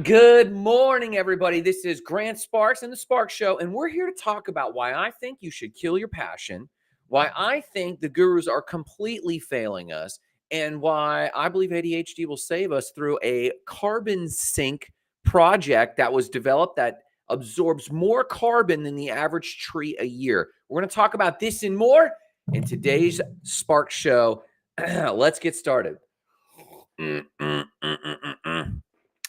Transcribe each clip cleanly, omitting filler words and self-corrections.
Good morning, everybody. This is Grant Sparks and the Sparks Show, and we're here to talk about why I think you should kill your passion, why I think the gurus are completely failing us, and why I believe ADHD will save us through a carbon sink project that was developed that absorbs more carbon than the average tree a year. We're going to talk about this and more in today's Sparks Show. Let's get started.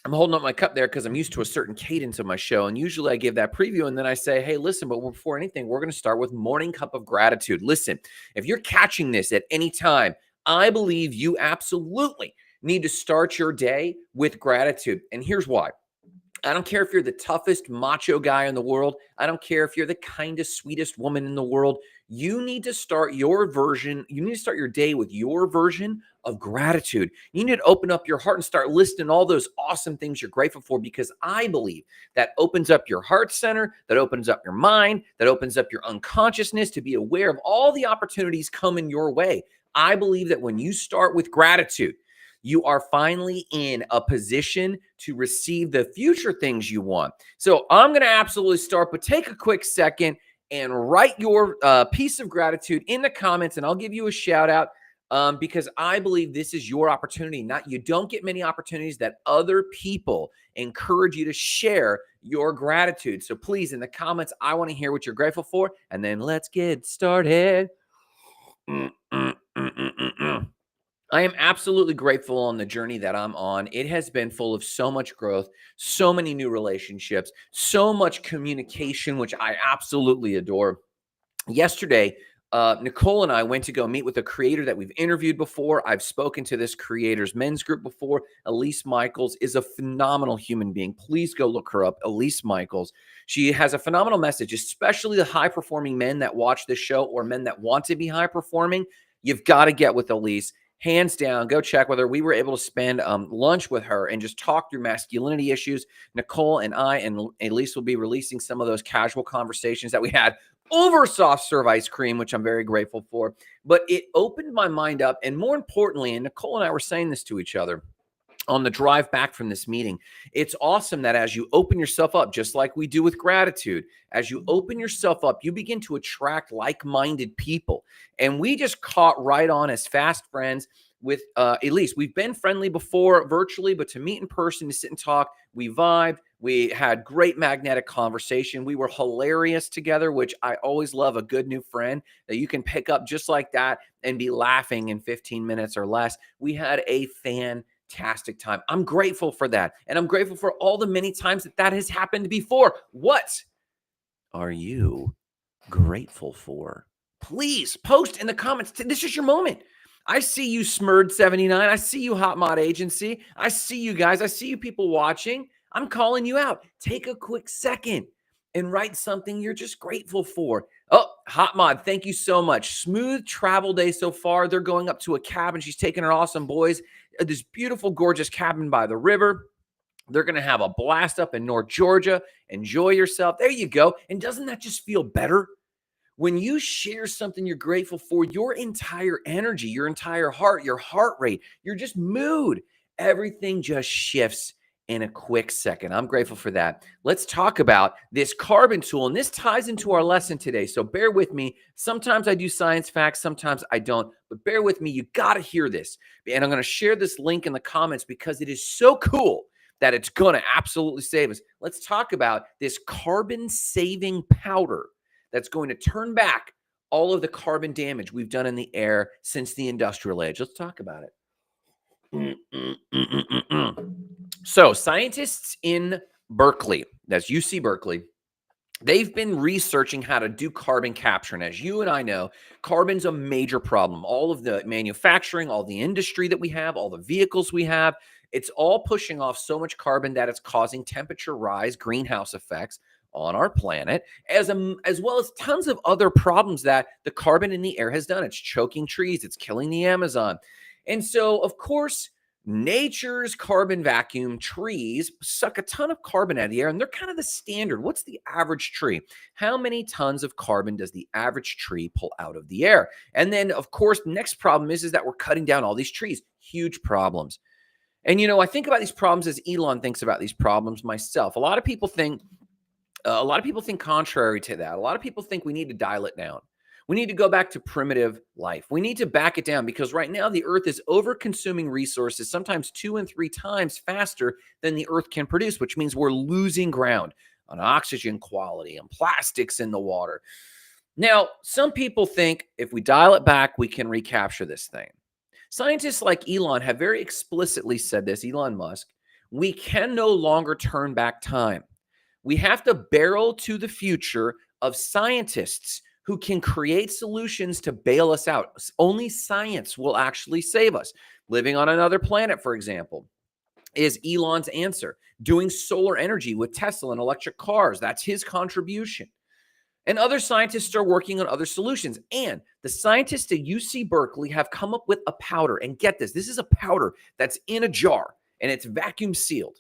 I'm holding up my cup there because I'm used to a certain cadence of my show. And usually I give that preview and then I say, hey, listen, but before anything, we're going to start with morning cup of gratitude. Listen, if you're catching this at any time, I believe you absolutely need to start your day with gratitude. And here's why. I don't care if you're the toughest macho guy in the world. I don't care if you're the kindest, sweetest woman in the world. You need to start your day with your version of gratitude. You need to open up your heart and start listing all those awesome things you're grateful for, because I believe that opens up your heart center, that opens up your mind, that opens up your unconsciousness to be aware of all the opportunities coming your way. I believe that when you start with gratitude, you are finally in a position to receive the future things you want. So I'm going to absolutely start, but take a quick second and write your piece of gratitude in the comments, and I'll give you a shout out because I believe this is your opportunity. You don't get many opportunities that other people encourage you to share your gratitude. So please, in the comments, I want to hear what you're grateful for, and then let's get started. I am absolutely grateful on the journey that I'm on. It has been full of so much growth, so many new relationships, so much communication, which I absolutely adore. Yesterday, Nicole and I went to go meet with a creator that we've interviewed before. I've spoken to this creator's men's group before. Elise Michaels is a phenomenal human being. Please go look her up, Elise Michaels. She has a phenomenal message, especially the high-performing men that watch this show or men that want to be high-performing. You've got to get with Elise. Hands down, go check with her. We were able to spend lunch with her and just talk through masculinity issues. Nicole and I and Elise will be releasing some of those casual conversations that we had over soft serve ice cream, which I'm very grateful for. But it opened my mind up. And more importantly, and Nicole and I were saying this to each other on the drive back from this meeting, it's awesome that as you open yourself up, just like we do with gratitude, as you open yourself up, you begin to attract like-minded people. And we just caught right on as fast friends with Elise. We've been friendly before virtually, but to meet in person, to sit and talk, we vibed. We had great magnetic conversation. We were hilarious together, which I always love a good new friend that you can pick up just like that and be laughing in 15 minutes or less. We had a fantastic time. I'm grateful for that. And I'm grateful for all the many times that has happened before. What are you grateful for? Please post in the comments. This is your moment. I see you, Smurd79. I see you, Hot Mod Agency. I see you guys. I see you people watching. I'm calling you out. Take a quick second and write something you're just grateful for. Oh, Hot Mod, thank you so much. Smooth travel day so far. They're going up to a cabin. She's taking her awesome boys. This beautiful, gorgeous cabin by the river. They're going to have a blast up in North Georgia. Enjoy yourself. There you go. And doesn't that just feel better? When you share something you're grateful for, your entire energy, your entire heart, your heart rate, your just mood, everything just shifts in a quick second. I'm grateful for that. Let's talk about this carbon tool, and this ties into our lesson today. So bear with me. Sometimes I do science facts, sometimes I don't, but bear with me. You got to hear this. And I'm going to share this link in the comments because it is so cool that it's going to absolutely save us. Let's talk about this carbon saving powder that's going to turn back all of the carbon damage we've done in the air since the industrial age. Let's talk about it. So scientists in Berkeley, that's UC Berkeley, they've been researching how to do carbon capture. And as you and I know, carbon's a major problem. All of the manufacturing, all the industry that we have, all the vehicles we have, it's all pushing off so much carbon that it's causing temperature rise, greenhouse effects on our planet, as well as tons of other problems that the carbon in the air has done. It's choking trees. It's killing the Amazon. And so, of course, nature's carbon vacuum, trees suck a ton of carbon out of the air, and they're kind of the standard. What's the average tree? How many tons of carbon does the average tree pull out of the air? And then, of course, the next problem is that we're cutting down all these trees. Huge problems. And, I think about these problems as Elon thinks about these problems myself. A lot of people think contrary to that. A lot of people think we need to dial it down. We need to go back to primitive life. We need to back it down because right now the earth is over consuming resources, sometimes 2 and 3 times faster than the earth can produce, which means we're losing ground on oxygen quality and plastics in the water. Now, some people think if we dial it back, we can recapture this thing. Scientists like Elon have very explicitly said this, Elon Musk, we can no longer turn back time. We have to barrel to the future of scientists who can create solutions to bail us out. Only science will actually save us. Living on another planet, for example, is Elon's answer. Doing solar energy with Tesla and electric cars, that's his contribution. And other scientists are working on other solutions. And the scientists at UC Berkeley have come up with a powder. And get this, this is a powder that's in a jar and it's vacuum sealed.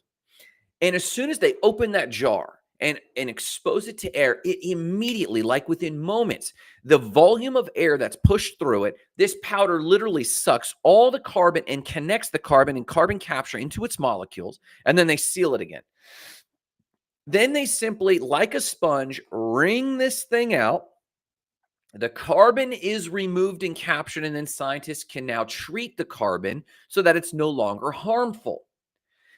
And as soon as they open that jar and expose it to air, it immediately, like within moments, the volume of air that's pushed through it, this powder literally sucks all the carbon and connects the carbon and carbon capture into its molecules, and then they seal it again. Then they simply, like a sponge, wring this thing out. The carbon is removed and captured, and then scientists can now treat the carbon so that it's no longer harmful.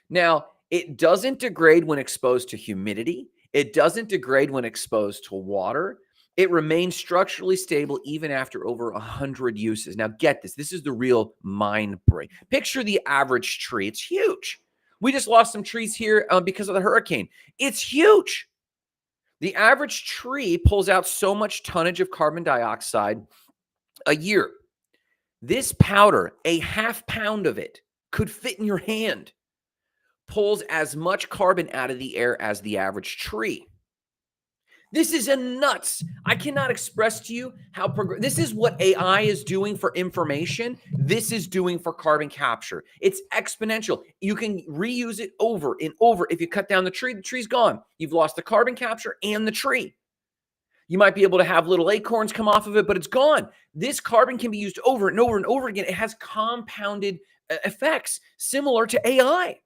Now, it doesn't degrade when exposed to humidity. It doesn't degrade when exposed to water. It remains structurally stable even after over 100 uses. Now, get this. This is the real mind break. Picture the average tree. It's huge. We just lost some trees here because of the hurricane. It's huge. The average tree pulls out so much tonnage of carbon dioxide a year. This powder, a half pound of it, could fit in your hand. Pulls as much carbon out of the air as the average tree. This is a nuts. I cannot express to you how this is what AI is doing for information. This is doing for carbon capture. It's exponential. You can reuse it over and over. If you cut down the tree's gone. You've lost the carbon capture and the tree. You might be able to have little acorns come off of it, but it's gone. This carbon can be used over and over and over again. It has compounded effects similar to AI.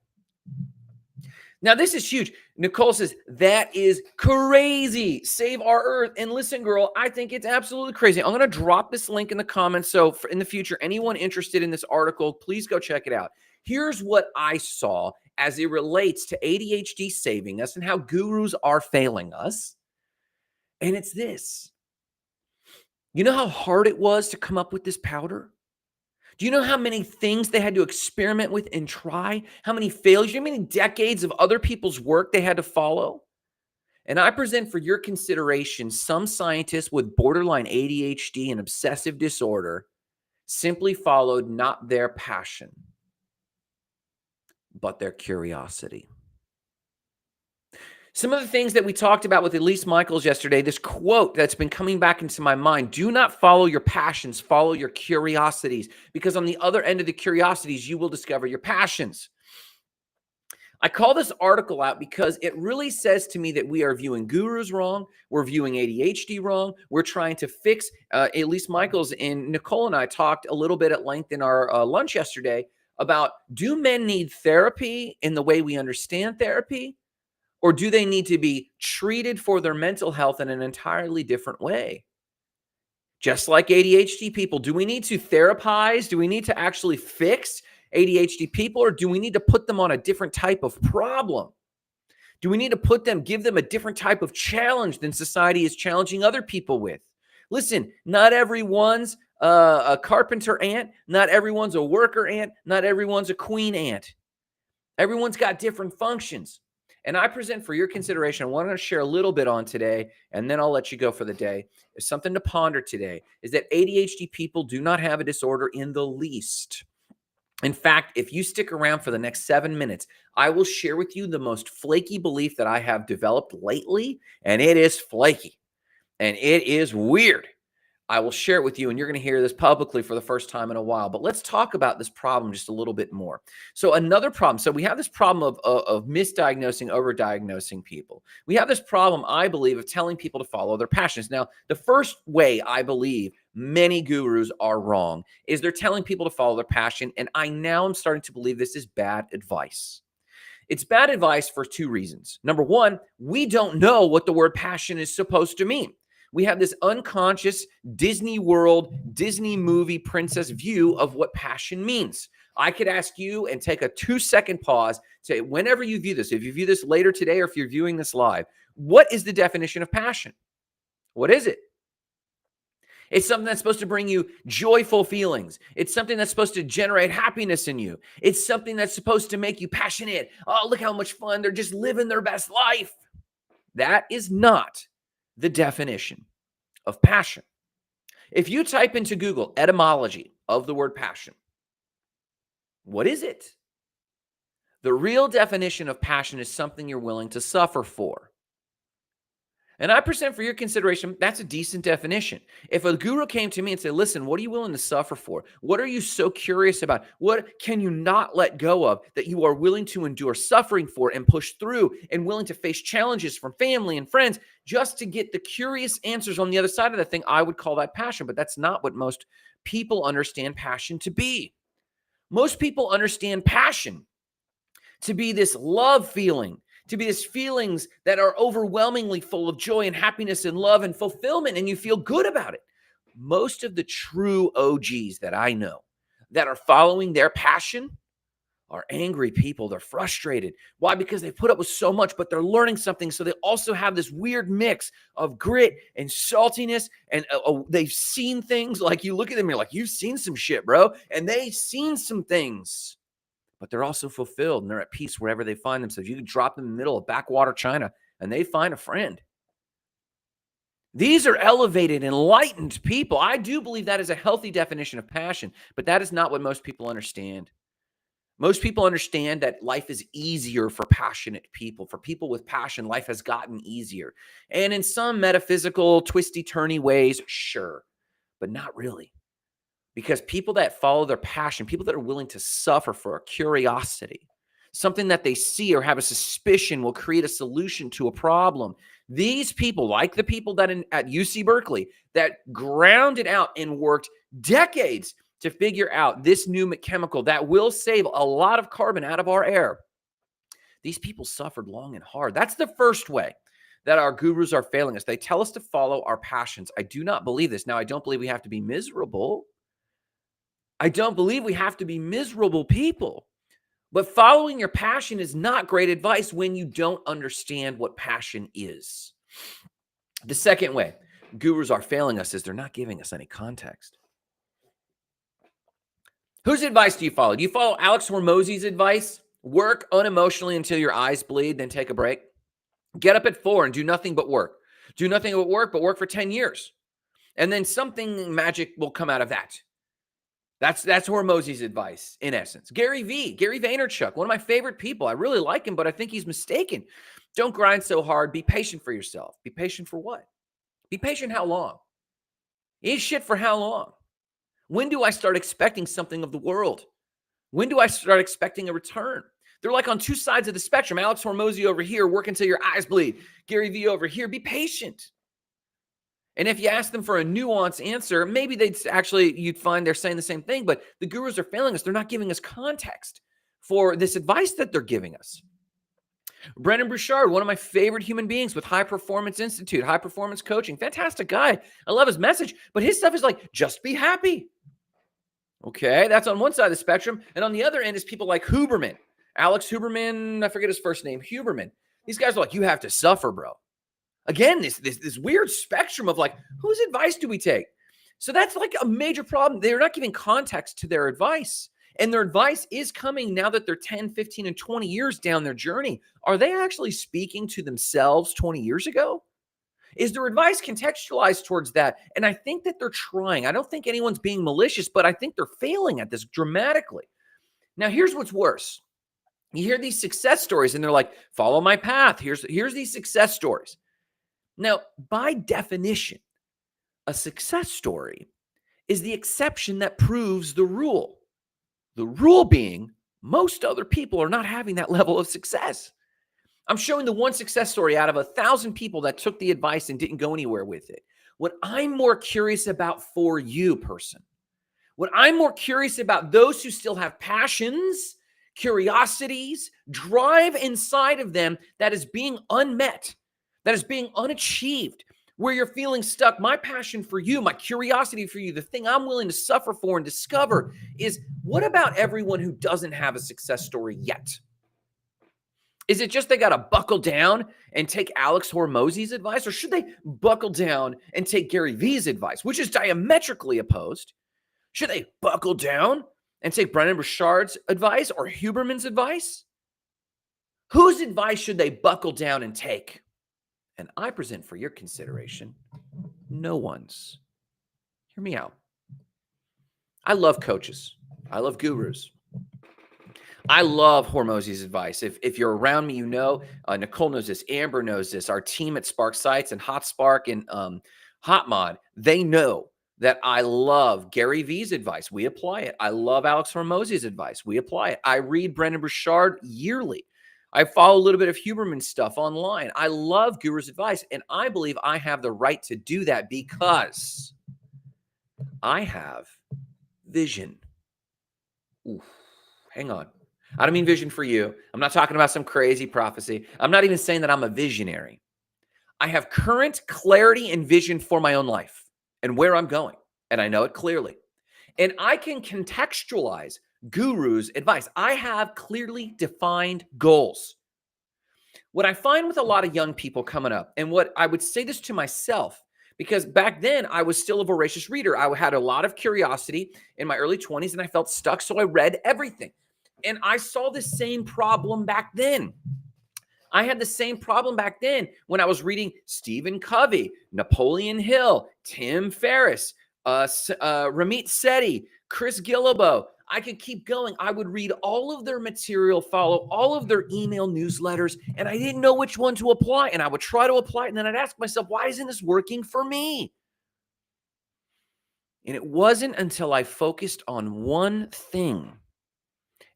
Now, this is huge. Nicole says, that is crazy. Save our earth. And listen, girl, I think it's absolutely crazy. I'm going to drop this link in the comments. So in the future, anyone interested in this article, please go check it out. Here's what I saw as it relates to ADHD saving us and how gurus are failing us. And it's this. You know how hard it was to come up with this powder? Do you know how many things they had to experiment with and try? How many failures, how many decades of other people's work they had to follow? And I present for your consideration some scientists with borderline ADHD and obsessive disorder simply followed not their passion, but their curiosity. Some of the things that we talked about with Elise Michaels yesterday, this quote that's been coming back into my mind, do not follow your passions, follow your curiosities, because on the other end of the curiosities, you will discover your passions. I call this article out because it really says to me that we are viewing gurus wrong. We're viewing ADHD wrong. We're trying to fix, Elise Michaels and Nicole and I talked a little bit at length in our lunch yesterday about, do men need therapy in the way we understand therapy? Or do they need to be treated for their mental health in an entirely different way? Just like ADHD people, do we need to therapize? Do we need to actually fix ADHD people? Or do we need to put them on a different type of problem? Do we need to give them a different type of challenge than society is challenging other people with? Listen, not everyone's a carpenter ant. Not everyone's a worker ant. Not everyone's a queen ant. Everyone's got different functions. And I present for your consideration, I want to share a little bit on today, and then I'll let you go for the day. It's something to ponder today, is that ADHD people do not have a disorder in the least. In fact, if you stick around for the next 7 minutes, I will share with you the most flaky belief that I have developed lately, and it is flaky, and it is weird. I will share it with you, and you're going to hear this publicly for the first time in a while. But let's talk about this problem just a little bit more. So, another problem. So, we have this problem of misdiagnosing, overdiagnosing people. We have this problem, I believe, of telling people to follow their passions. Now, the first way I believe many gurus are wrong is they're telling people to follow their passion. And I now am starting to believe this is bad advice. It's bad advice for two reasons. Number one, we don't know what the word passion is supposed to mean. We have this unconscious Disney World, Disney movie princess view of what passion means. I could ask you and take a 2-second pause, say, whenever you view this, if you view this later today or if you're viewing this live, what is the definition of passion? What is it? It's something that's supposed to bring you joyful feelings. It's something that's supposed to generate happiness in you. It's something that's supposed to make you passionate. Oh, look how much fun. They're just living their best life. That is not the definition of passion. If you type into Google etymology of the word passion, what is it? The real definition of passion is something you're willing to suffer for. And I present for your consideration, that's a decent definition. If a guru came to me and said, listen, what are you willing to suffer for? What are you so curious about? What can you not let go of that you are willing to endure suffering for and push through and willing to face challenges from family and friends just to get the curious answers on the other side of the thing? I would call that passion, but that's not what most people understand passion to be. Most people understand passion to be this love feeling, to be these feelings that are overwhelmingly full of joy and happiness and love and fulfillment, and you feel good about it. Most of the true OGs that I know that are following their passion are angry people. They're frustrated. Why? Because they put up with so much, but they're learning something. So they also have this weird mix of grit and saltiness. And they've seen things like you look at them, you're like, you've seen some shit, bro. And they've seen some things. But they're also fulfilled and they're at peace wherever they find themselves. You can drop them in the middle of backwater China and they find a friend. These are elevated, enlightened people. I do believe that is a healthy definition of passion, but that is not what most people understand. Most people understand that life is easier for passionate people. For people with passion, life has gotten easier. And in some metaphysical, twisty-turny ways, sure, but not really. Because people that follow their passion, people that are willing to suffer for a curiosity, something that they see or have a suspicion will create a solution to a problem. These people, like the people that at UC Berkeley, that grounded out and worked decades to figure out this new chemical that will save a lot of carbon out of our air. These people suffered long and hard. That's the first way that our gurus are failing us. They tell us to follow our passions. I do not believe this. Now, I don't believe we have to be miserable. I don't believe we have to be miserable people. But following your passion is not great advice when you don't understand what passion is. The second way gurus are failing us is they're not giving us any context. Whose advice do you follow? Do you follow Alex Hormozi's advice? Work unemotionally until your eyes bleed, then take a break. Get up at 4 and do nothing but work. Do nothing but work for 10 years. And then something magic will come out of that. That's Hormozi's advice, in essence. Gary Vaynerchuk, one of my favorite people. I really like him, but I think he's mistaken. Don't grind so hard. Be patient for yourself. Be patient for what? Be patient how long? Eat shit for how long? When do I start expecting something of the world? When do I start expecting a return? They're like on two sides of the spectrum. Alex Hormozi over here, work until your eyes bleed. Gary V over here, be patient. And if you ask them for a nuanced answer, maybe you'd find they're saying the same thing, but the gurus are failing us. They're not giving us context for this advice that they're giving us. Brendon Burchard, one of my favorite human beings with High Performance Institute, high performance coaching, fantastic guy. I love his message, but his stuff is like, just be happy. Okay, that's on one side of the spectrum. And on the other end is people like Huberman, Alex Huberman, I forget his first name, Huberman. These guys are like, you have to suffer, bro. Again, this weird spectrum of like, whose advice do we take? So that's like a major problem. They're not giving context to their advice. And their advice is coming now that they're 10, 15, and 20 years down their journey. Are they actually speaking to themselves 20 years ago? Is their advice contextualized towards that? And I think that they're trying. I don't think anyone's being malicious, but I think they're failing at this dramatically. Now, here's what's worse. You hear these success stories and they're like, follow my path. Here's these success stories. Now, by definition, A success story is the exception that proves the rule. The rule being most other people are not having that level of success. I'm showing the one success story out of 1,000 people that took the advice and didn't go anywhere with it. What I'm more curious about for you, person, what I'm more curious about those who still have passions, curiosities, drive inside of them that is being unmet, that is being unachieved, where you're feeling stuck. My passion for you, my curiosity for you, the thing I'm willing to suffer for and discover is, what about everyone who doesn't have a success story yet? Is it just they got to buckle down and take Alex Hormozi's advice, or should they buckle down and take Gary Vee's advice, which is diametrically opposed? Should they buckle down and take Brennan Burchard's advice or Huberman's advice? Whose advice should they buckle down and take? And I present for your consideration, no one's. Hear me out. I love coaches. I love gurus. I love Hormozi's advice. If you're around me, you know, Nicole knows this, Amber knows this, our team at Spark Sites and HotSpark and HotMod, they know that I love Gary Vee's advice. We apply it. I love Alex Hormozi's advice. We apply it. I read Brennan Burchard yearly. I follow a little bit of Huberman stuff online. I love Guru's advice, and I believe I have the right to do that because I have vision. Ooh, hang on. I don't mean vision for you. I'm not talking about some crazy prophecy. I'm not even saying that I'm a visionary. I have current clarity and vision for my own life and where I'm going, and I know it clearly. And I can contextualize Guru's advice. I have clearly defined goals. What I find with a lot of young people coming up, and what I would say this to myself, because back then I was still a voracious reader. I had a lot of curiosity in my early 20s and I felt stuck, so I read everything. And I saw the same problem back then. I had the same problem back then when I was reading Stephen Covey, Napoleon Hill, Tim Ferriss, Ramit Sethi, Chris Guillebeau. I could keep going. I would read all of their material, follow all of their email newsletters, and I didn't know which one to apply. And I would try to apply it, and then I'd ask myself, why isn't this working for me? And it wasn't until I focused on one thing.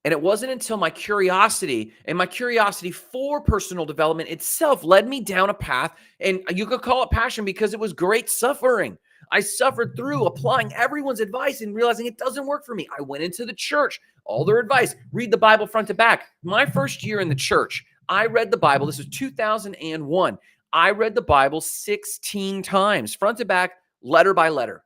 And it wasn't until my curiosity and my curiosity for personal development itself led me down a path, and you could call it passion because it was great suffering. I suffered through applying everyone's advice and realizing it doesn't work for me. I went into the church, all their advice, read the Bible front to back. My first year in the church, I read the Bible. This was 2001. I read the Bible 16 times, front to back, letter by letter.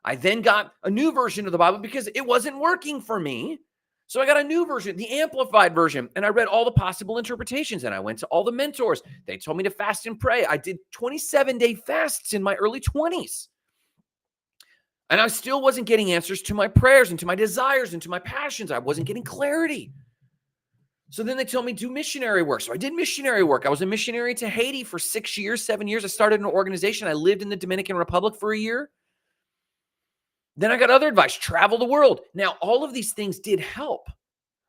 I then got a new version of the Bible because it wasn't working for me. So I got a new version, the amplified version, and I read all the possible interpretations, and I went to all the mentors. They told me to fast and pray. I did 27-day fasts in my early 20s. And I still wasn't getting answers to my prayers and to my desires and to my passions. I wasn't getting clarity. So then they told me do missionary work. So I did missionary work. I was a missionary to Haiti for 6 years, 7 years. I started an organization. I lived in the Dominican Republic for a year. Then I got other advice, travel the world. Now, all of these things did help,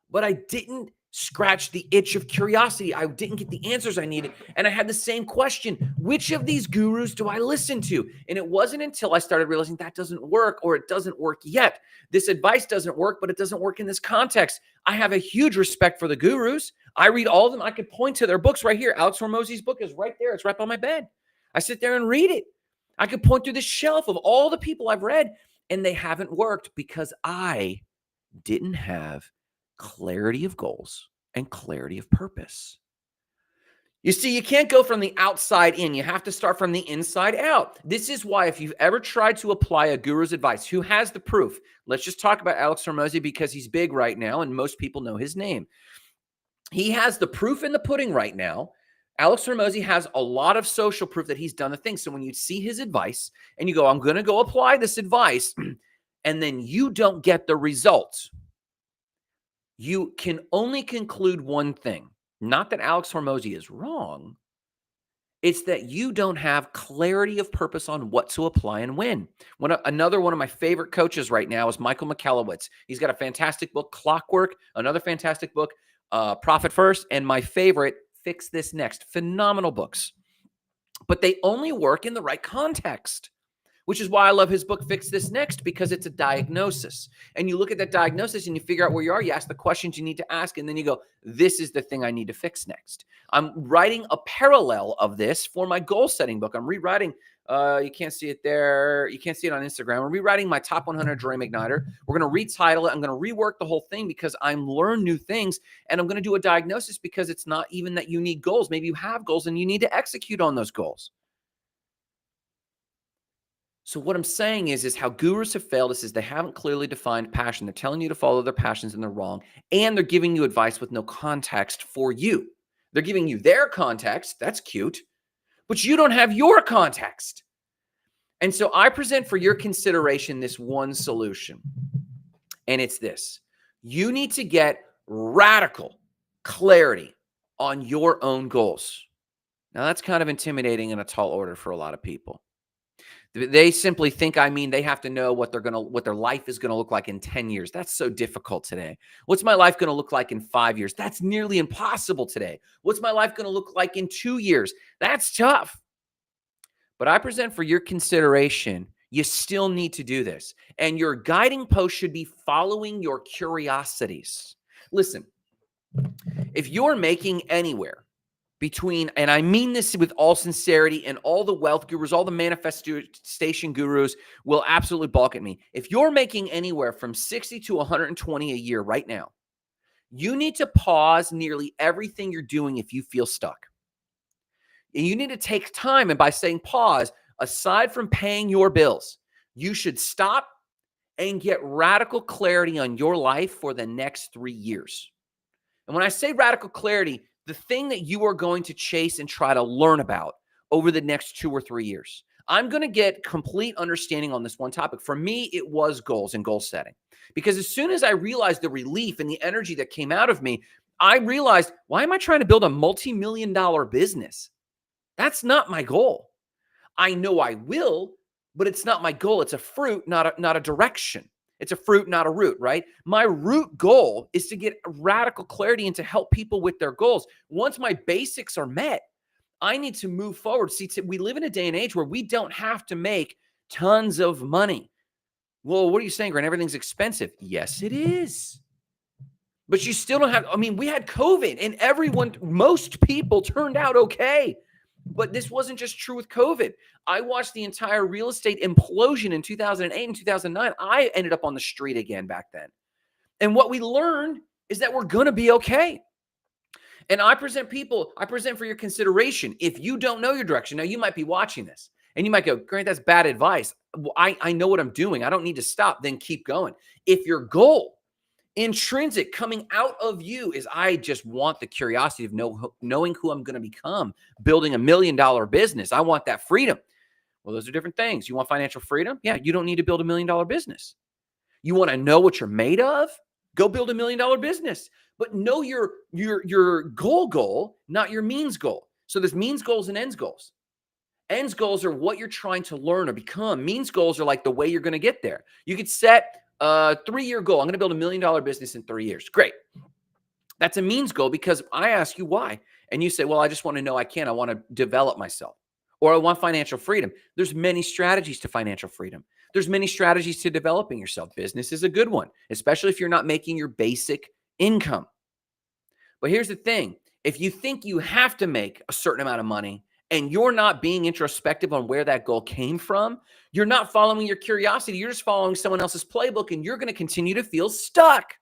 but I didn't scratch the itch of curiosity. I didn't get the answers I needed. And I had the same question, which of these gurus do I listen to? And it wasn't until I started realizing that doesn't work, or it doesn't work yet. This advice doesn't work, but it doesn't work in this context. I have a huge respect for the gurus. I read all of them. I could point to their books right here. Alex Hormozi's book is right there. It's right by my bed. I sit there and read it. I could point through the shelf of all the people I've read, and they haven't worked because I didn't have clarity of goals and clarity of purpose. You see, you can't go from the outside in. You have to start from the inside out. This is why if you've ever tried to apply a guru's advice, who has the proof? Let's just talk about Alex Hormozi because he's big right now and most people know his name. He has the proof in the pudding right now. Alex Hormozi has a lot of social proof that he's done the thing. So when you see his advice and you go, I'm going to go apply this advice, and then you don't get the results, you can only conclude one thing. Not that Alex Hormozi is wrong. It's that you don't have clarity of purpose on what to apply and when. Another one of my favorite coaches right now is Michael Michalowicz. He's got a fantastic book, Clockwork, another fantastic book, Profit First, and my favorite, Fix This Next. Phenomenal books. But they only work in the right context, which is why I love his book, Fix This Next, because it's a diagnosis. And you look at that diagnosis and you figure out where you are. You ask the questions you need to ask, and then you go, this is the thing I need to fix next. I'm writing a parallel of this for my goal setting book. I'm rewriting. You can't see it there. You can't see it on Instagram. I'm rewriting my top 100 Dream Igniter. We're going to retitle it. I'm going to rework the whole thing because I'm learn new things, and I'm going to do a diagnosis because it's not even that you need goals. Maybe you have goals and you need to execute on those goals. So what I'm saying is how gurus have failed us is they haven't clearly defined passion. They're telling you to follow their passions and they're wrong. And they're giving you advice with no context for you. They're giving you their context. That's cute. But you don't have your context. And so I present for your consideration this one solution. And it's this. You need to get radical clarity on your own goals. Now that's kind of intimidating and a tall order for a lot of people. They simply think, they have to know what their life is going to look like in 10 years. That's so difficult today. What's my life going to look like in 5 years? That's nearly impossible today. What's my life going to look like in 2 years? That's tough. But I present for your consideration, you still need to do this. And your guiding post should be following your curiosities. Listen, if you're making anywhere between, and I mean this with all sincerity, and all the wealth gurus, all the manifestation gurus will absolutely balk at me. If you're making anywhere from 60 to 120 a year right now, you need to pause nearly everything you're doing if you feel stuck. And you need to take time, and by saying pause, aside from paying your bills, you should stop and get radical clarity on your life for the next 3 years. And when I say radical clarity, the thing that you are going to chase and try to learn about over the next 2 or 3 years. I'm going to get complete understanding on this one topic. For me, it was goals and goal setting. Because as soon as I realized the relief and the energy that came out of me, I realized, why am I trying to build a multi-million-dollar business? That's not my goal. I know I will, but it's not my goal. It's a fruit, not a direction. It's a fruit, not a root, right? My root goal is to get radical clarity and to help people with their goals. Once my basics are met, I need to move forward. See, we live in a day and age where we don't have to make tons of money. Well, what are you saying, Grant? Everything's expensive. Yes, it is. But you still don't have, we had COVID and most people turned out okay. But this wasn't just true with COVID. I watched the entire real estate implosion in 2008 and 2009. I ended up on the street again back then. And what we learned is that we're going to be okay. And I present for your consideration. If you don't know your direction, now you might be watching this and you might go, Grant, that's bad advice. Well, I know what I'm doing. I don't need to stop. Then keep going. If your goal, intrinsic coming out of you, is I just want the curiosity of knowing who I'm going to become, building $1 million business. I want that freedom. Well, those are different things. You want financial freedom? Yeah, you don't need to build $1 million business. You want to know what you're made of? Go build $1 million business. But know your goal, not your means goal. So there's means goals and ends goals. Ends goals are what you're trying to learn or become. Means goals are like the way you're going to get there. You could set a 3-year goal. I'm going to build $1 million business in 3 years. Great. That's a means goal because I ask you why. And you say, well, I just want to know I want to develop myself, or I want financial freedom. There's many strategies to financial freedom. There's many strategies to developing yourself. Business is a good one, especially if you're not making your basic income. But here's the thing. If you think you have to make a certain amount of money and you're not being introspective on where that goal came from, you're not following your curiosity. You're just following someone else's playbook, and you're going to continue to feel stuck.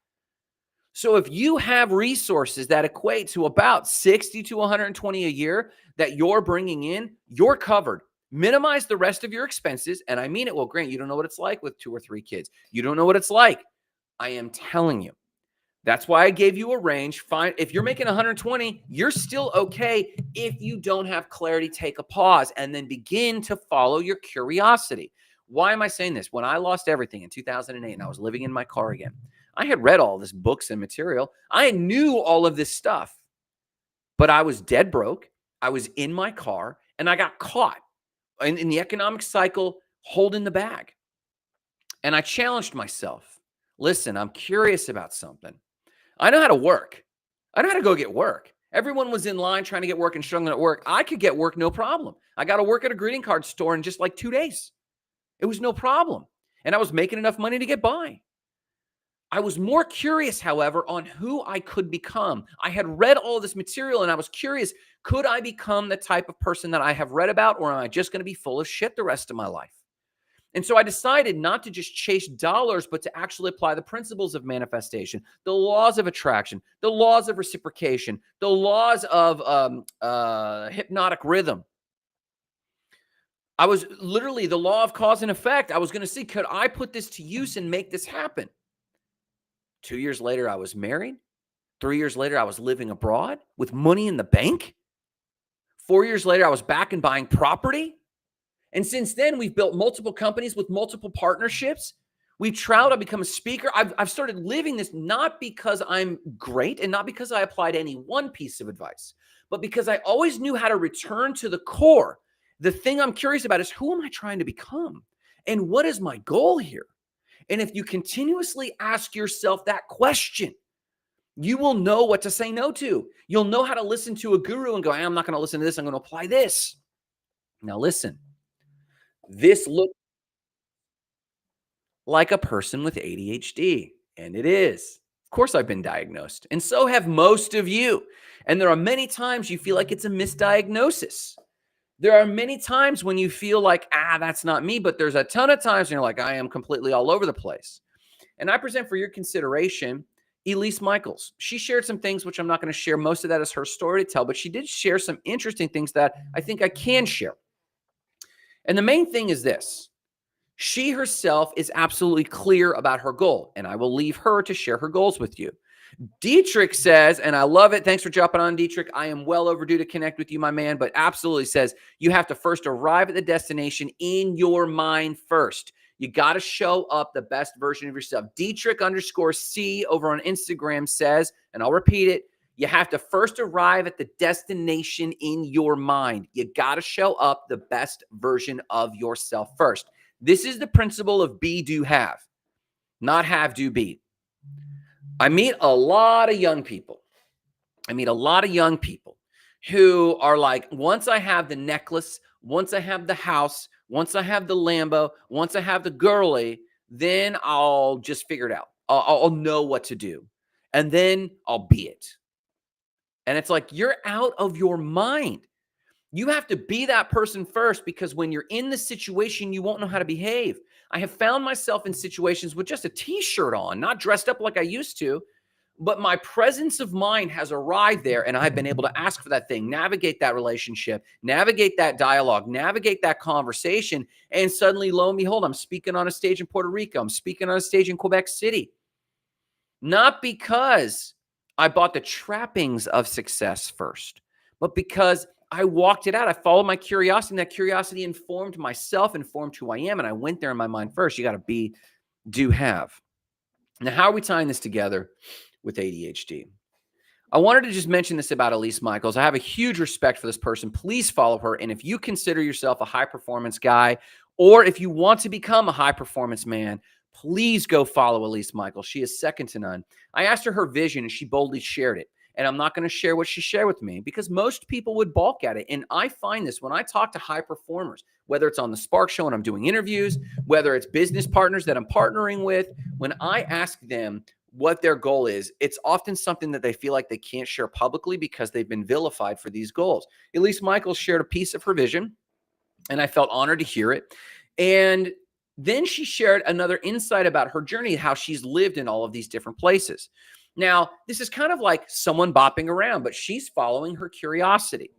So if you have resources that equate to about 60 to 120 a year that you're bringing in, you're covered. Minimize the rest of your expenses. And I mean it. Well, Grant, you don't know what it's like with 2 or 3 kids. You don't know what it's like. I am telling you. That's why I gave you a range. Fine. If you're making 120, you're still okay. If you don't have clarity, take a pause and then begin to follow your curiosity. Why am I saying this? When I lost everything in 2008 and I was living in my car again, I had read all this books and material. I knew all of this stuff, but I was dead broke. I was in my car and I got caught in the economic cycle holding the bag. And I challenged myself. Listen, I'm curious about something. I know how to work. I know how to go get work. Everyone was in line trying to get work and struggling at work. I could get work, no problem. I got to work at a greeting card store in just like 2 days. It was no problem. And I was making enough money to get by. I was more curious, however, on who I could become. I had read all this material and I was curious, could I become the type of person that I have read about, or am I just going to be full of shit the rest of my life? And so I decided not to just chase dollars, but to actually apply the principles of manifestation, the laws of attraction, the laws of reciprocation, the laws of hypnotic rhythm. I was literally the law of cause and effect. I was going to see, could I put this to use and make this happen? 2 years later, I was married. 3 years later, I was living abroad with money in the bank. 4 years later, I was back and buying property. And since then, we've built multiple companies with multiple partnerships. We've traveled. I've become a speaker. I've started living this not because I'm great and not because I applied any one piece of advice, but because I always knew how to return to the core. The thing I'm curious about is, who am I trying to become? And what is my goal here? And if you continuously ask yourself that question, you will know what to say no to. You'll know how to listen to a guru and go, I'm not going to listen to this. I'm going to apply this. Now listen, this looks like a person with ADHD, and it is. Of course, I've been diagnosed, and so have most of you. And there are many times you feel like it's a misdiagnosis. There are many times when you feel like, that's not me, but there's a ton of times when you're like, I am completely all over the place. And I present for your consideration Elise Michaels. She shared some things which I'm not going to share. Most of that is her story to tell, but she did share some interesting things that I think I can share. And the main thing is this. She herself is absolutely clear about her goal, and I will leave her to share her goals with you. Dietrich says, and I love it. Thanks for jumping on, Dietrich. I am well overdue to connect with you, my man, but absolutely says you have to first arrive at the destination in your mind first. You got to show up the best version of yourself. Dietrich_C over on Instagram says, and I'll repeat it, you have to first arrive at the destination in your mind. You got to show up the best version of yourself first. This is the principle of be, do, have, not have, do, be. I meet a lot of young people. Who are like, once I have the necklace, once I have the house, once I have the Lambo, once I have the girly, then I'll just figure it out. I'll know what to do. And then I'll be it. And it's like, you're out of your mind. You have to be that person first, because when you're in the situation, you won't know how to behave. I have found myself in situations with just a t-shirt on, not dressed up like I used to, but my presence of mind has arrived there, and I've been able to ask for that thing, navigate that relationship, navigate that dialogue, navigate that conversation, and suddenly, lo and behold, I'm speaking on a stage in Puerto Rico. I'm speaking on a stage in Quebec City. Not because I bought the trappings of success first, but because I walked it out. I followed my curiosity, and that curiosity informed myself, informed who I am, and I went there in my mind first. You got to be, do, have. Now, how are we tying this together with ADHD? I wanted to just mention this about Elise Michaels. I have a huge respect for this person. Please follow her. And if you consider yourself a high-performance guy, or if you want to become a high-performance man, please go follow Elise Michaels. She is second to none. I asked her vision, and she boldly shared it. And I'm not going to share what she shared with me, because most people would balk at it. And I find this when I talk to high performers, whether it's on the Spark Show and I'm doing interviews, whether it's business partners that I'm partnering with, when I ask them what their goal is, it's often something that they feel like they can't share publicly because they've been vilified for these goals. Elise Michaels shared a piece of her vision, and I felt honored to hear it. And then she shared another insight about her journey, how she's lived in all of these different places. Now, this is kind of like someone bopping around, but she's following her curiosity.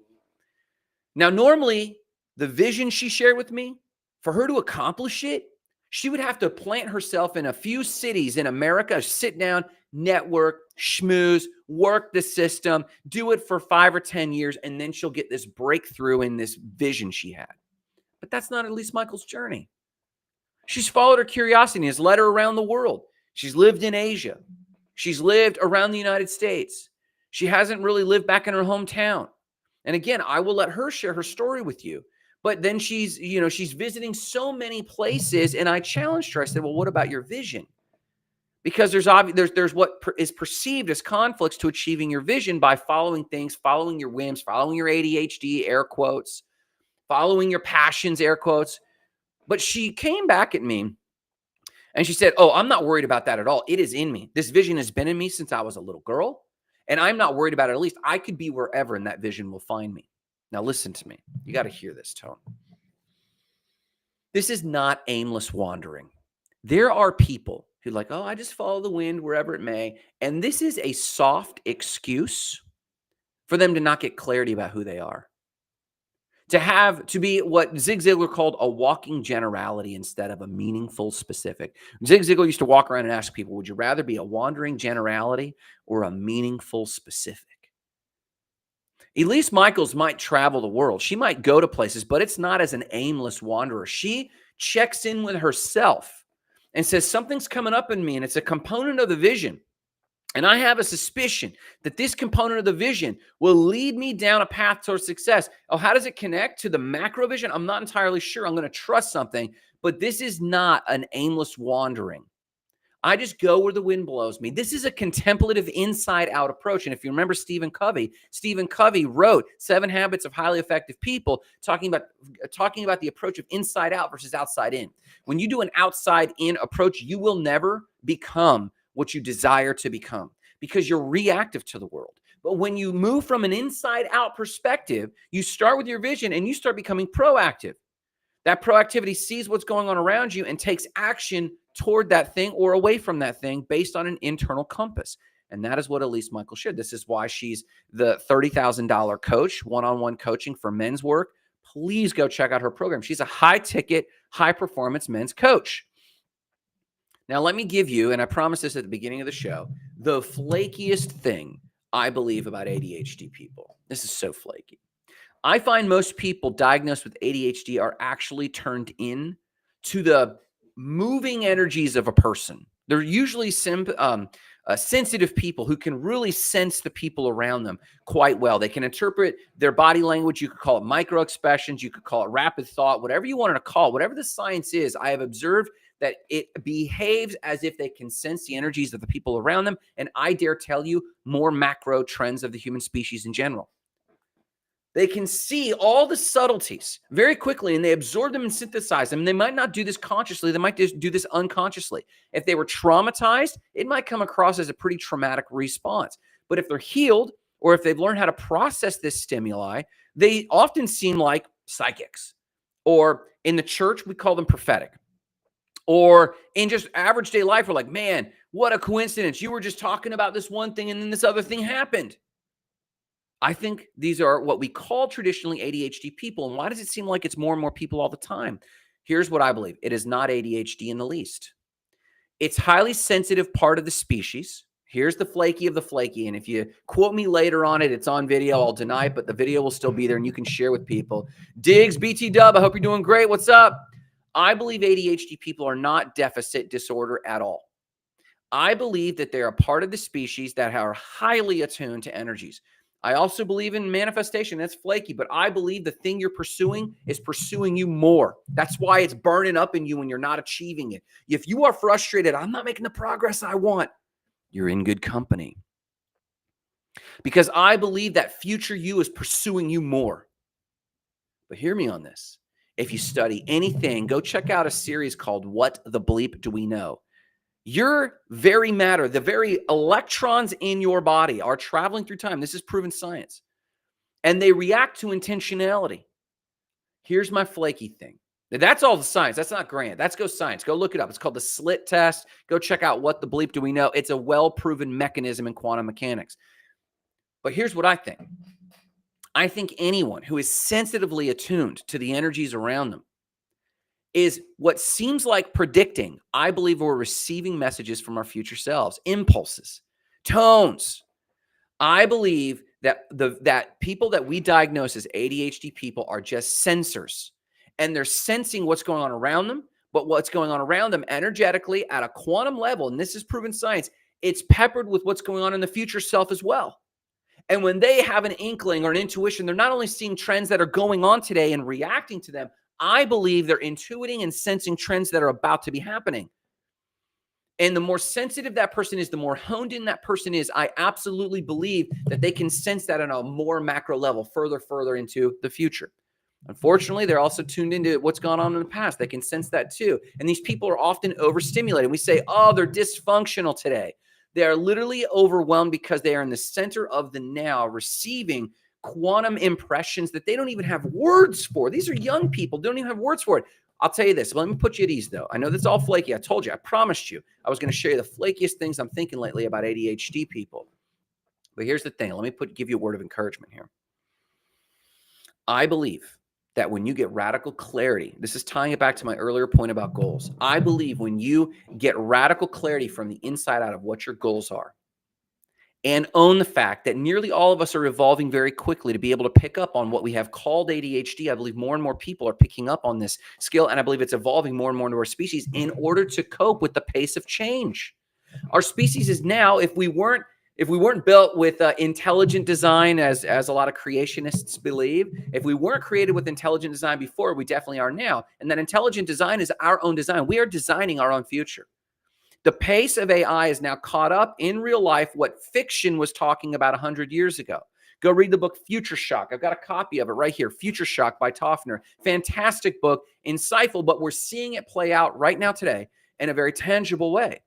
Now, normally, the vision she shared with me, for her to accomplish it, she would have to plant herself in a few cities in America, sit down, network, schmooze, work the system, do it for 5 or 10 years, and then she'll get this breakthrough in this vision she had. But that's not Elise Michaels' journey. She's followed her curiosity and has led her around the world. She's lived in Asia. She's lived around the United States. She hasn't really lived back in her hometown. And again, I will let her share her story with you. But then she's visiting so many places, and I challenged her. I said, well, what about your vision? Because there's what is perceived as conflicts to achieving your vision by following things, following your whims, following your ADHD, air quotes, following your passions, air quotes. But she came back at me and she said, "Oh, I'm not worried about that at all. It is in me. This vision has been in me since I was a little girl, and I'm not worried about it. At least I could be wherever, and that vision will find me." Now, listen to me. You got to hear this, Tone. This is not aimless wandering. There are people who like, "Oh, I just follow the wind wherever it may." And this is a soft excuse for them to not get clarity about who they are. To be what Zig Ziglar called a walking generality instead of a meaningful specific. Zig Ziglar used to walk around and ask people, would you rather be a wandering generality or a meaningful specific? Elise Michaels might travel the world. She might go to places, but it's not as an aimless wanderer. She checks in with herself and says, something's coming up in me, and it's a component of the vision. And I have a suspicion that this component of the vision will lead me down a path towards success. Oh, how does it connect to the macro vision? I'm not entirely sure. I'm going to trust something, but this is not an aimless wandering. I just go where the wind blows me. This is a contemplative inside-out approach. And if you remember Stephen Covey wrote 7 Habits of Highly Effective People, talking about the approach of inside out versus outside in. When you do an outside-in approach, you will never become what you desire to become because you're reactive to the world. But when you move from an inside-out perspective, you start with your vision and you start becoming proactive. That proactivity sees what's going on around you and takes action toward that thing or away from that thing based on an internal compass. And that is what Elise Michaels should. This is why she's the $30,000 coach, one-on-one coaching for men's work. Please go check out her program. She's a high-ticket, high-performance men's coach. Now, let me give you, and I promised this at the beginning of the show, the flakiest thing I believe about ADHD people. This is so flaky. I find most people diagnosed with ADHD are actually turned in to the moving energies of a person. They're usually sensitive people who can really sense the people around them quite well. They can interpret their body language. You could call it micro expressions. You could call it rapid thought, whatever you wanted to call it, whatever the science is. I have observed that it behaves as if they can sense the energies of the people around them. And I dare tell you more macro trends of the human species in general. They can see all the subtleties very quickly, and they absorb them and synthesize them. And they might not do this consciously. They might just do this unconsciously. If they were traumatized, it might come across as a pretty traumatic response. But if they're healed, or if they've learned how to process this stimuli, they often seem like psychics. Or in the church, we call them prophetic. Or in just average day life, we're like, man, what a coincidence. You were just talking about this one thing, and then this other thing happened. I think these are what we call traditionally ADHD people. And why does it seem like it's more and more people all the time? Here's what I believe. It is not ADHD in the least. It's highly sensitive part of the species. Here's the flaky of the flaky. And if you quote me later on it, it's on video. I'll deny it, but the video will still be there and you can share with people. Diggs, BT Dub, I hope you're doing great. What's up? I believe ADHD people are not deficit disorder at all. I believe that they're a part of the species that are highly attuned to energies. I also believe in manifestation. That's flaky, but I believe the thing you're pursuing is pursuing you more. That's why it's burning up in you when you're not achieving it. If you are frustrated, I'm not making the progress I want, you're in good company. Because I believe that future you is pursuing you more. But hear me on this. If you study anything, go check out a series called What the Bleep Do We Know? Your very matter, the very electrons in your body are traveling through time. This is proven science. And they react to intentionality. Here's my flaky thing. That's all the science. That's not grand. That's go science. Go look it up. It's called the slit test. Go check out What the Bleep Do We Know? It's a well-proven mechanism in quantum mechanics. But here's what I think. I think anyone who is sensitively attuned to the energies around them is what seems like predicting. I believe we're receiving messages from our future selves, impulses, tones. I believe that that people that we diagnose as ADHD people are just sensors, and they're sensing what's going on around them, but what's going on around them energetically at a quantum level, and this is proven science, it's peppered with what's going on in the future self as well. And when they have an inkling or an intuition, they're not only seeing trends that are going on today and reacting to them, I believe they're intuiting and sensing trends that are about to be happening. And the more sensitive that person is, the more honed in that person is, I absolutely believe that they can sense that on a more macro level, further into the future. Unfortunately, they're also tuned into what's gone on in the past. They can sense that too. And these people are often overstimulated. We say, oh, they're dysfunctional today. They are literally overwhelmed because they are in the center of the now, receiving quantum impressions that they don't even have words for. These are young people, don't even have words for it. I'll tell you this. Let me put you at ease, though. I know that's all flaky. I told you. I promised you. I was going to show you the flakiest things I'm thinking lately about ADHD people. But here's the thing. Let me give you a word of encouragement here. I believe that when you get radical clarity, this is tying it back to my earlier point about goals. I believe when you get radical clarity from the inside out of what your goals are, and own the fact that nearly all of us are evolving very quickly to be able to pick up on what we have called ADHD. I believe more and more people are picking up on this skill, and I believe it's evolving more and more into our species in order to cope with the pace of change. Our species is now, if we weren't built with intelligent design, as a lot of creationists believe, if we weren't created with intelligent design before, we definitely are now. And that intelligent design is our own design. We are designing our own future. The pace of AI is now caught up in real life what fiction was talking about 100 years ago. Go read the book Future Shock. I've got a copy of it right here, Future Shock by Toffner. Fantastic book, insightful, but we're seeing it play out right now today in a very tangible way.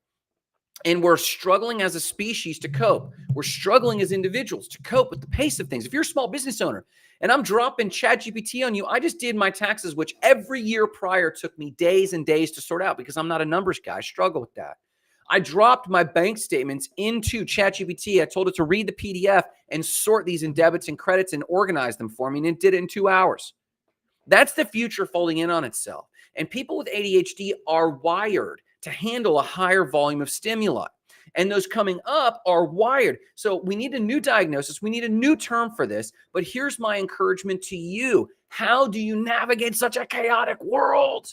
And we're struggling as a species to cope. We're struggling as individuals to cope with the pace of things. If you're a small business owner and I'm dropping ChatGPT on you, I just did my taxes, which every year prior took me days and days to sort out because I'm not a numbers guy. I struggle with that. I dropped my bank statements into ChatGPT. I told it to read the PDF and sort these in debits and credits and organize them for me, and it did it in 2 hours. That's the future folding in on itself. And people with ADHD are wired to handle a higher volume of stimuli. And those coming up are wired. So we need a new diagnosis. We need a new term for this. But here's my encouragement to you. How do you navigate such a chaotic world?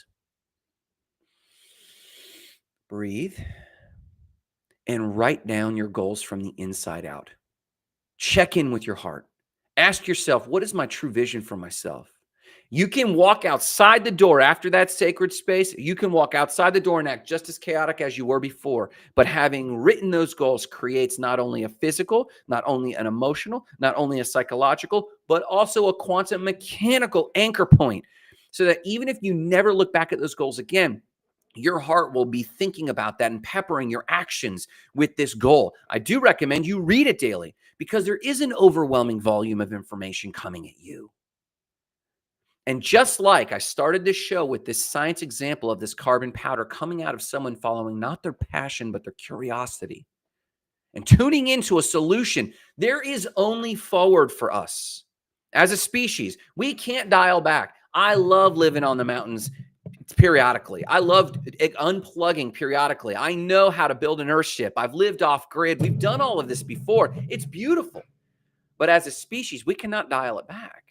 Breathe and write down your goals from the inside out. Check in with your heart. Ask yourself, what is my true vision for myself? You can walk outside the door after that sacred space. You can walk outside the door and act just as chaotic as you were before. But having written those goals creates not only a physical, not only an emotional, not only a psychological, but also a quantum mechanical anchor point. So that even if you never look back at those goals again, your heart will be thinking about that and peppering your actions with this goal. I do recommend you read it daily because there is an overwhelming volume of information coming at you. And just like I started this show with this science example of this carbon powder coming out of someone following not their passion, but their curiosity and tuning into a solution, there is only forward for us as a species. We can't dial back. I love living on the mountains periodically. I love unplugging periodically. I know how to build an Earthship. I've lived off grid. We've done all of this before. It's beautiful. But as a species, we cannot dial it back.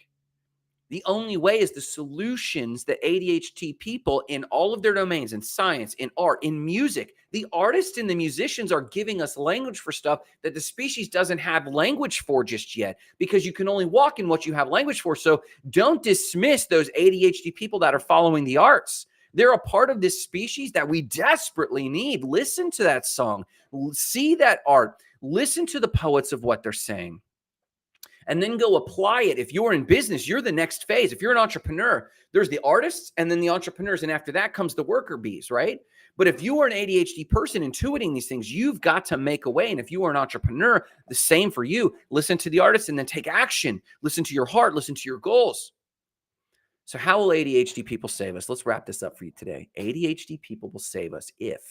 The only way is the solutions that ADHD people in all of their domains, in science, in art, in music, the artists and the musicians are giving us language for stuff that the species doesn't have language for just yet, because you can only walk in what you have language for. So don't dismiss those ADHD people that are following the arts. They're a part of this species that we desperately need. Listen to that song, see that art, listen to the poets of what they're saying, and then go apply it. If you're in business, you're the next phase. If you're an entrepreneur, there's the artists and then the entrepreneurs. And after that comes the worker bees, right? But if you are an ADHD person intuiting these things, you've got to make a way. And if you are an entrepreneur, the same for you. Listen to the artists and then take action. Listen to your heart. Listen to your goals. So how will ADHD people save us? Let's wrap this up for you today. ADHD people will save us if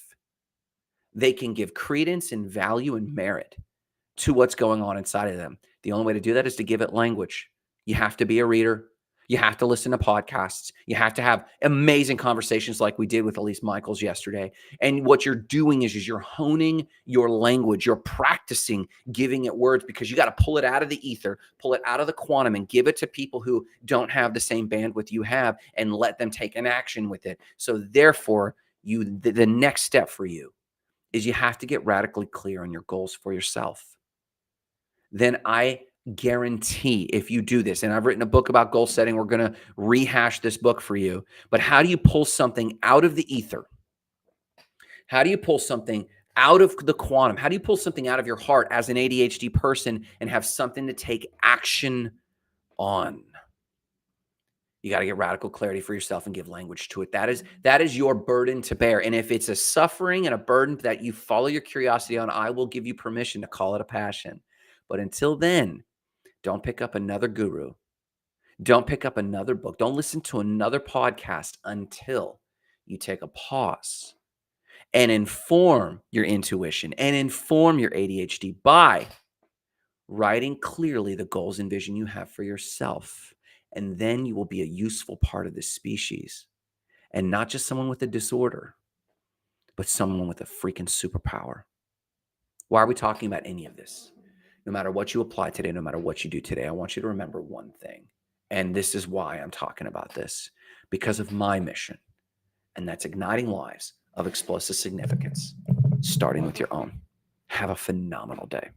they can give credence and value and merit to what's going on inside of them. The only way to do that is to give it language. You have to be a reader. You have to listen to podcasts. You have to have amazing conversations like we did with Elise Michaels yesterday. And what you're doing is you're honing your language. You're practicing giving it words, because you got to pull it out of the ether, pull it out of the quantum, and give it to people who don't have the same bandwidth you have, and let them take an action with it. So therefore, the next step for you is you have to get radically clear on your goals for yourself. Then I guarantee if you do this, and I've written a book about goal setting, we're going to rehash this book for you, but how do you pull something out of the ether? How do you pull something out of the quantum? How do you pull something out of your heart as an ADHD person and have something to take action on? You got to get radical clarity for yourself and give language to it. That is your burden to bear. And if it's a suffering and a burden that you follow your curiosity on, I will give you permission to call it a passion. But until then, don't pick up another guru. Don't pick up another book. Don't listen to another podcast until you take a pause and inform your intuition and inform your ADHD by writing clearly the goals and vision you have for yourself. And then you will be a useful part of this species, and not just someone with a disorder, but someone with a freaking superpower. Why are we talking about any of this? No matter what you apply today, no matter what you do today, I want you to remember one thing. And this is why I'm talking about this, because of my mission. And that's igniting lives of explosive significance, starting with your own. Have a phenomenal day.